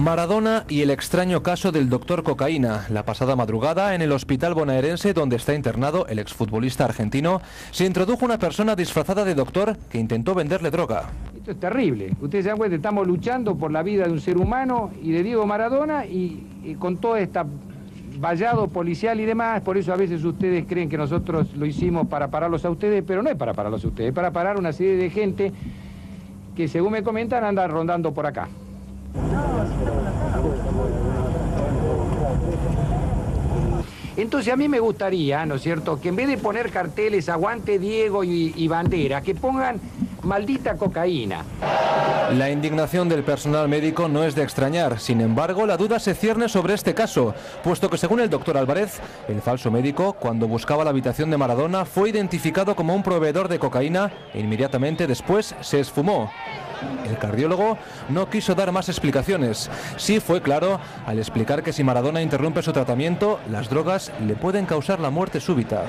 Maradona y el extraño caso del doctor cocaína. La pasada madrugada, en el hospital bonaerense donde está internado el exfutbolista argentino, se introdujo una persona disfrazada de doctor que intentó venderle droga. Esto es terrible. Ustedes se dan cuenta, estamos luchando por la vida de un ser humano y de Diego Maradona y con todo este vallado policial y demás. Por eso a veces ustedes creen que nosotros lo hicimos para pararlos a ustedes, pero no es para pararlos a ustedes, es para parar una serie de gente que, según me comentan, anda rondando por acá. Entonces a mí me gustaría, ¿no es cierto?, que en vez de poner carteles aguante Diego y bandera, que pongan maldita cocaína. La indignación del personal médico no es de extrañar. Sin embargo, la duda se cierne sobre este caso, puesto que según el doctor Álvarez, el falso médico, cuando buscaba la habitación de Maradona, fue identificado como un proveedor de cocaína e inmediatamente después se esfumó. El cardiólogo no quiso dar más explicaciones. Sí fue claro al explicar que si Maradona interrumpe su tratamiento, las drogas le pueden causar la muerte súbita.